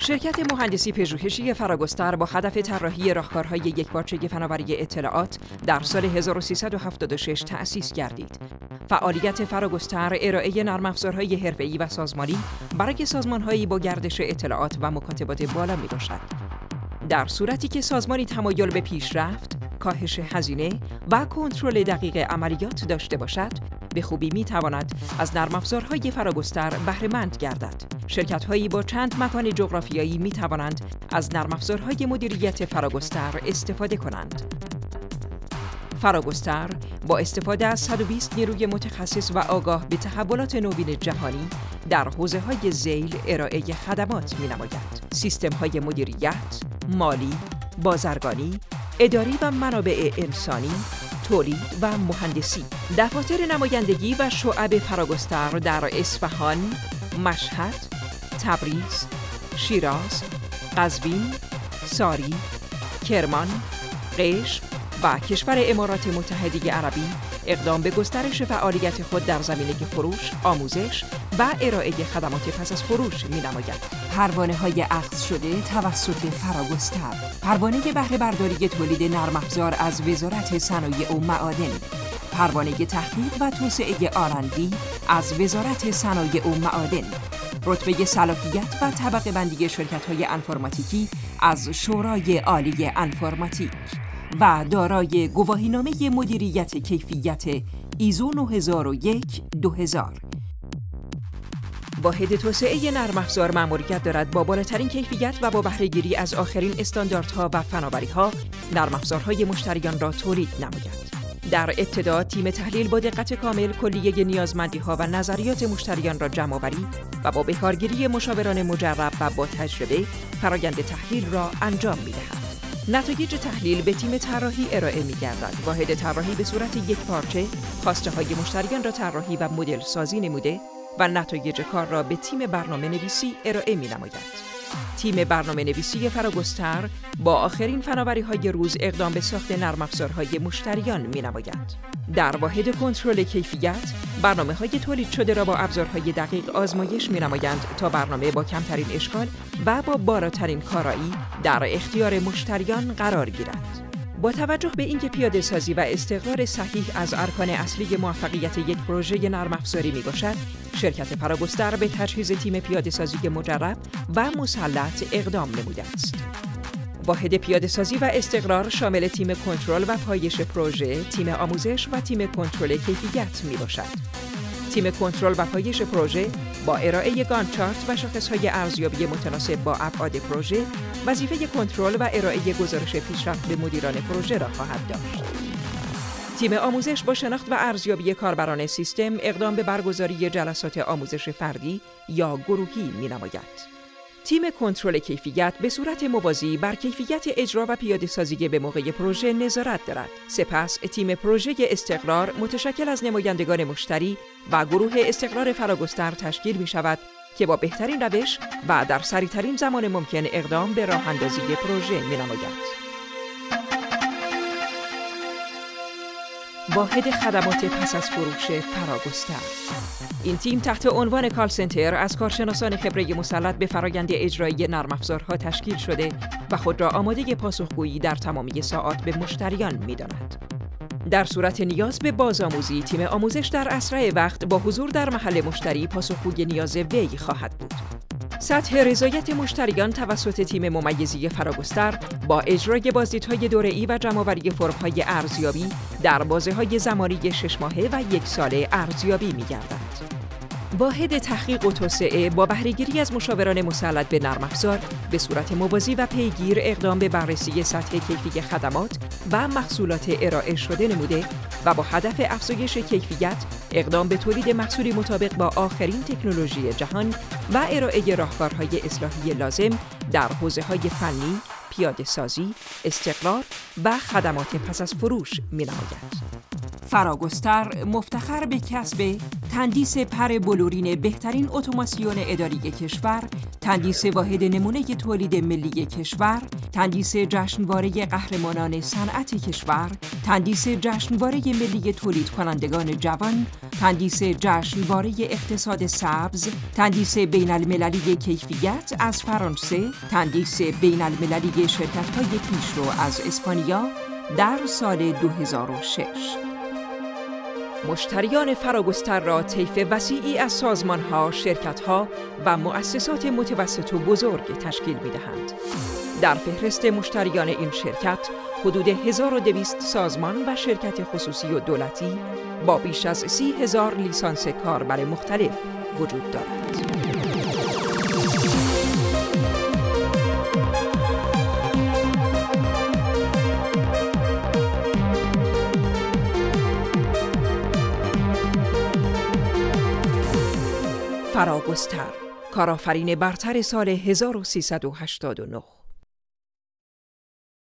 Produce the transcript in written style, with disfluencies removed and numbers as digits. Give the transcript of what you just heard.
شرکت مهندسی پژوهشی فراگستر با هدف طراحی راهکارهای یکپارچه فناوری اطلاعات در سال 1376 تأسیس گردید. فعالیت فراگستر ارائه نرم افزارهای حرفه‌ای و سازمانی برای سازمان‌هایی با گردش اطلاعات و مکاتبات بالا می‌باشد. در صورتی که سازمانی تمایل به پیشرفت، کاهش هزینه و کنترل دقیق عملیات داشته باشد، به خوبی می‌تواند از نرم افزارهای فراگستر بهره مند گردد. شرکت‌هایی با چند مکان جغرافیایی می‌توانند از نرم افزارهای مدیریت فراگستر استفاده کنند. فراگستر با استفاده از 120 نیروی متخصص و آگاه به تحولات نوین جهانی در حوزه‌های ذیل ارائه خدمات می‌نماید. سیستم‌های مدیریت، مالی، بازرگانی، اداری و منابع انسانی، تولید و مهندسی. دفاتر نمایندگی و شعب فراگستر در اصفهان، مشهد، تبریز، شیراز، قزوین، ساری، کرمان، قشم و کشور امارات متحده عربی اقدام به گسترش فعالیت خود در زمینه فروش، آموزش و ارائه خدمات پس از فروش می‌نماید. پروانه‌های اخذ شده توسط فراگستر. پروانه بهره برداری تولید نرم افزار از وزارت صنایع و معادن. پروانه تحقیق و توسعه R&D از وزارت صنایع و معادن. رتبه صلاحیت و طبقه بندی شرکت‌های انفرماتیکی از شورای عالی انفرماتیک و دارای گواهینامه مدیریت کیفیت ایزو 9001-2000. واحد توسعه نرم افزار مأموریت دارد با بالاترین کیفیت و با بهره‌گیری از آخرین استانداردها و فناوری‌ها نرم افزارهای مشتریان را تولید نماید. در ابتدا تیم تحلیل با دقت کامل کلیه نیازمندی‌ها و نظریات مشتریان را جمع‌آوری و با بکارگیری مشاوران مجرب و با تجربه فرآیند تحلیل را انجام می‌دهد. نتایج تحلیل به تیم طراحی ارائه می‌گردد. واحد طراحی به صورت یکپارچه خواسته‌های مشتریان را طراحی و مدل سازی نموده و نتایج کار را به تیم برنامه‌نویسی ارائه می‌نماید. تیم برنامه‌نویسی فراگستر با آخرین فناوری‌های روز اقدام به ساخت نرم افزارهای مشتریان می‌نماید. در واحد کنترل کیفیت، برنامه‌های تولید شده را با ابزارهای دقیق آزمایش می‌نمایند تا برنامه با کمترین اشکال و با بالاترین کارایی در اختیار مشتریان قرار گیرد. با توجه به اینکه پیاده سازی و استقرار صحیح از ارکان اصلی موفقیت یک پروژه نرم افزاری میباشد، شرکت فراگستر به تجهیز تیم پیاده سازی مجرب و مسلط اقدام نموده است. واحد پیاده سازی و استقرار شامل تیم کنترل و پایش پروژه، تیم آموزش و تیم کنترل کیفیت میباشد. تیم کنترل و پایش پروژه با ارائه گانت چارت و شاخص‌های ارزیابی متناسب با ابعاد پروژه، وظیفه کنترل و ارائه گزارش پیشرفت به مدیران پروژه را خواهد داشت. تیم آموزش با شناخت و ارزیابی کاربران سیستم اقدام به برگزاری جلسات آموزش فردی یا گروهی می‌نماید. تیم کنترل کیفیت به صورت موازی بر کیفیت اجرا و پیاده سازی به موقع پروژه نظارت دارد. سپس تیم پروژه استقرار متشکل از نمایندگان مشتری و گروه استقرار فراگستر تشکیل می شود که با بهترین روش و در سریعترین زمان ممکن اقدام به راه اندازی پروژه می نماید. واحد خدمات پس از فروش فراگستر. این تیم تحت عنوان کال سنتر از کارشناسان خبره مسلط به فرآیند اجرایی نرم افزارها تشکیل شده و خود را آماده پاسخگویی در تمامی ساعات به مشتریان می‌داند. در صورت نیاز به بازآموزی، تیم آموزش در اسرع وقت با حضور در محل مشتری پاسخگوی نیاز وی خواهد بود. سطح رضایت مشتریان توسط تیم ممیزی فراگستر با اجرای بازدیدهای دوره‌ای و جمع‌آوری فرم‌های ارزیابی در بازه‌های زمانی 6 ماهه و 1 ساله ارزیابی می‌گردد. واحد تحقیق و توسعه با بهره‌گیری از مشاوران مسلط به نرم افزار به صورت موازی و پیگیر اقدام به بررسی سطح کیفی خدمات و محصولات ارائه شده نموده و با هدف افزایش کیفیت اقدام به تولید محصولی مطابق با آخرین تکنولوژی جهان و ارائه راهکارهای اصلاحی لازم در حوزه‌های فنی، پیاده سازی، استقرار و خدمات پس از فروش می‌نماید. فراگستر مفتخر به کسب تندیس پر بلورین بهترین اتوماسیون اداری کشور، تندیس واحد نمونه تولید ملی کشور، تندیس جشنواره قهرمانان صنعت کشور، تندیس جشنواره ملی تولید کنندگان جوان، تندیس جشنواره اقتصاد سبز، تندیس بین المللی کیفیت از فرانسه، تندیس بین المللی شرکت‌های پیشرو از اسپانیا در سال 2006. مشتریان فراگستر را طیف وسیعی از سازمان‌ها، شرکت‌ها و مؤسسات متوسط و بزرگ تشکیل می‌دهند. در فهرست مشتریان این شرکت حدود 1200 سازمان و شرکت خصوصی و دولتی با بیش از 30,000 لیسانس کاربر مختلف وجود دارد. فراگستر، کارآفرین برتر سال 1389.